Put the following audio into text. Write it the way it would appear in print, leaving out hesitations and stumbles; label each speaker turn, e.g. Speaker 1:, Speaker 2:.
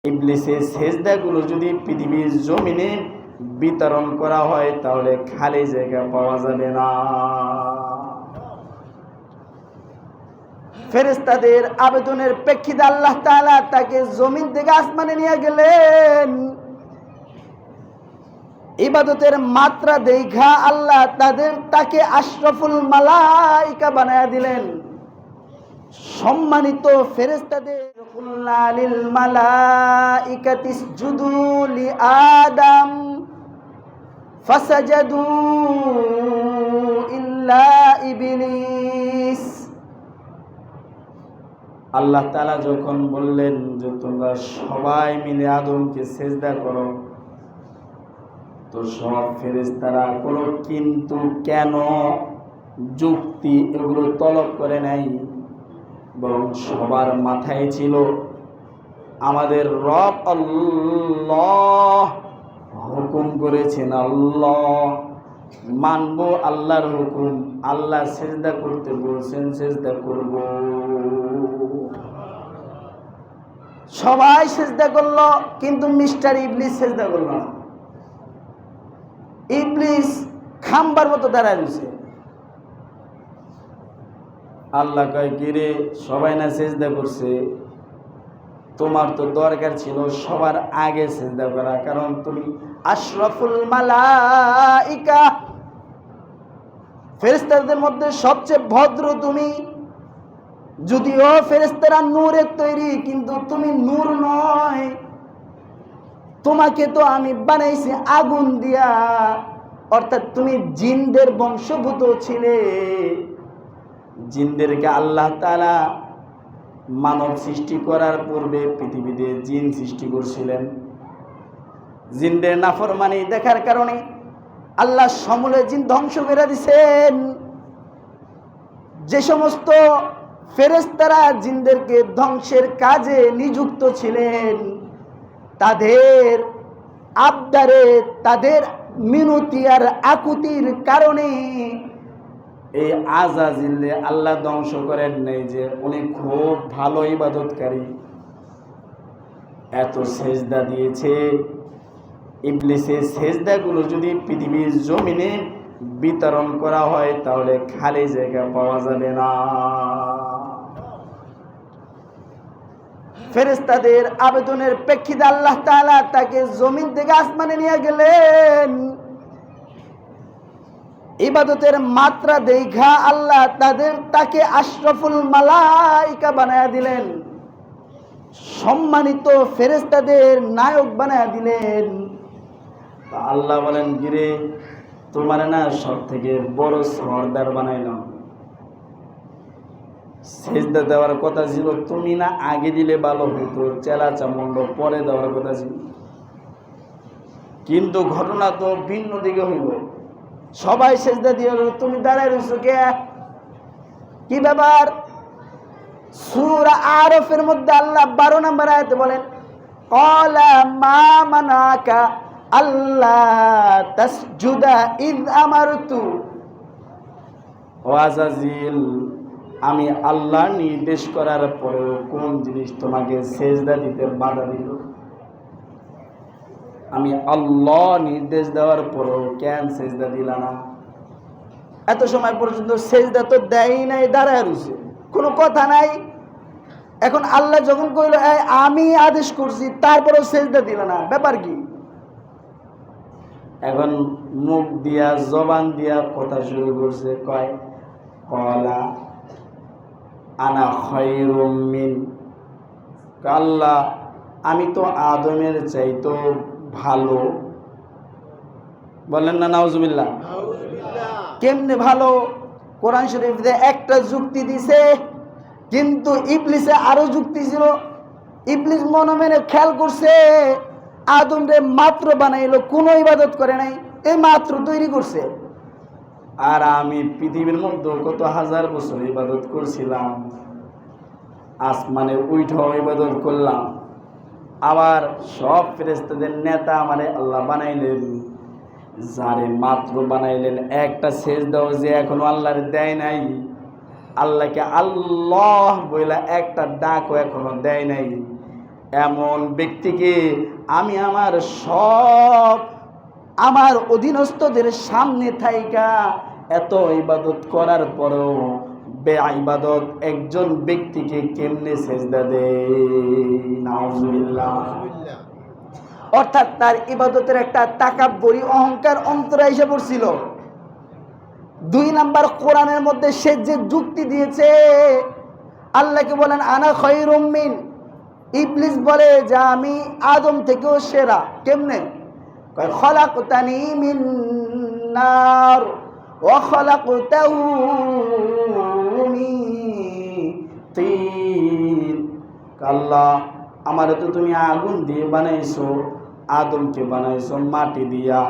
Speaker 1: ইবলিসের সেজদাগুলো যদি পৃথিবীর জমিনে বিতরণ করা হয় তাহলে খালি জায়গা পাওয়া যাবে না। ফেরেশতাদের আবেদনের প্রেক্ষিতে আল্লাহ তাআলা তাকে জমিন থেকে আসমানে নিয়ে গেলেন। ইবাদতের মাত্রা দেখা আল্লাহ তাকে আশরাফুল মালাইকা বানায়া দিলেন। সম্মানিত ফেরেশতাদের কুল্লা লিল মালাইকাতি ইসজুদু লি আদম ফাসাজাদু ইল্লা ইবলিস। আল্লাহ তাআলা যখন বললেন যে তোমরা সবাই মিলে আদমকে সিজদা করো, তো সব ফেরেশতারা কোনো কিন্তু কেন যুক্তি এগুলো তলব করে নাই, বরং সবার মাথায় ছিল আমাদের রব আল্লাহ হুকুম করেছেন, আল্লাহ মানবো আল্লাহর হুকুম, আল্লাহ সিজদা করতে বলছেন সিজদা করব। সবাই সিজদা করলো, কিন্তু মিস্টার ইবলিস সিজদা করলো না। ইবলিস খাম্বার মতো দাঁড়ায় রয়েছে। আল্লাহ কয় কি রে, সবাই না সিজদা করছে, তোমার তো দরকার ছিল সবার আগে সিজদা করা, কারণ তুমি আশরাফুল মালাইকা, ফেরেশতাদের মধ্যে সবচেয়ে ভদ্র তুমি। যদিও ফেরেশতারা নূরের তৈরি, কিন্তু তুমি নূর নয়, তোমাকে তো আমি বানাইছি আগুন দিয়া, অর্থাৎ তুমি জিনদের বংশভূত ছিলে। জিনদেরকে আল্লাহ তাআলা মানব সৃষ্টি করার পূর্বে পৃথিবীতে জিন সৃষ্টি করছিলেন। জিনদের নাফরমানি দেখার কারণে আল্লাহ সমূলে জিন ধ্বংস করে দিয়েছেন। যে সমস্ত ফেরেশতারা জিনদেরকে ধ্বংসের কাজে নিযুক্ত ছিলেন, তাদের আবদারে, তাদের মিনতি আর আকুতির কারণে এই আজাজিলে আল্লাহ ধ্বংস করেন নাই, যে উনি খুব ভালো ইবাদতকারী, এত সেজদা দিয়েছে। ইবলিসের সেজদাগুলো যদি পৃথিবীর জমিনে বিতরণ করা হয় তাহলে খালি জায়গা পাওয়া যাবে না। ফেরেশতাদের আবেদনের প্রেক্ষিতে আল্লাহ তাআলা তাকে জমিন থেকে আসমানে নিয়ে গেলেন। ইবাদতের মাত্রা দেখা আল্লাহ তাকে আশরাফুল মালাইকা বানায়া দিলেন। সম্মানিত ফেরেশতাদের নায়ক বানায়া দিলেন। আল্লাহ বলেন গিরে, তোমার না সব থেকে বড় সর্দার বানাইলাম, সেজদা দেওয়ার কথা ছিল তুমি না আগে দিলে ভালো হতো, চেলা চামুন্ড পরে দেওয়ার কথা ছিল, কিন্তু ঘটনা তো ভিন্ন দিকে হইল। সবাই সেজদা দিয়ে তুমি দাঁড়ায় রয়েছো কে? কি ব্যাপার? সূরা আরফের মধ্যে আল্লাহ 12 নম্বর আয়াতে বলেন, ক্বালা মা মানাকা আল্লা তাসজুদা ইয আমারতু। ও আজাজিল, আমি আল্লাহ নির্দেশ করার পরেও কোন জিনিস তোমাকে সেজদা দিতে বাধা দিল? আমি আল্লাহ নির্দেশ দেওয়ার পরেও কেন সেজদা দিলা না? এত সময় পর্যন্ত সেজদা তো দেয় নাই, দাঁড়ায় রয়েছে, কোনো কথা নাই। এখন আল্লাহ যখন কইল আমি আদেশ করছি, তারপরেও সেজদা দিল না, ব্যাপার কি? এখন মুখ দিয়া জবান দিয়া কথা শুরু করছে, কয় ক্বালা আনা খায়রুম মিন। আল্লাহ আমি তো আদমের চাইতো ভালো। বলেন না নাউজুবিল্লাহ। কেমনে ভালো? কোরআন শরীফে একটা যুক্তি দিছে, কিন্তু ইবলিসে আরো যুক্তি ছিল। ইবলিস মনে মনে খেয়াল করছে আদম রে মাত্র বানাইলো, কোনো ইবাদত করে নাই, এই মাত্র তৈরি করছে। আর আমি পৃথিবীর মধ্যে কত হাজার বছর ইবাদত করছিলাম, আসমানে উইঠাও ইবাদত করলাম, আবার সব ফেরেশতাদের নেতা আমারে আল্লাহ বানাইলেন। যারে মাত্র বানাইলেন, একটা সেজদাও যে এখনো আল্লাহর দেয় নাই, আল্লাহকে আল্লাহ বইলা একটা ডাকও এখনো দেয় নাই, এমন ব্যক্তিকে আমি আমার অধীনস্থদের সামনে থাইকা এত ইবাদত করার পরেও বেইবাদত একজন ব্যক্তিকে কেমনে সেজদা দেয়? নাউজুবিল্লাহ। অর্থাৎ তার ইবাদতের একটা তাকাব্বুরি অহংকার অন্তরে এসে পড়ছিল। 2 নাম্বার, কোরআনের মধ্যে সে যে যুক্তি দিয়েছে, আল্লাহকে বলেন আনা খায়রুম মিন, ইবলিস বলে যে আমি আদম থেকেও সেরা। কেমনে? কয় খলাকতানি মিন নার ওয়া খলাকতাহু মিন তিন। আল্লাহ, আমারে তো তুমি আগুন দিয়ে বানাইছো, আদমকে বানাইছো মাটি দিয়া।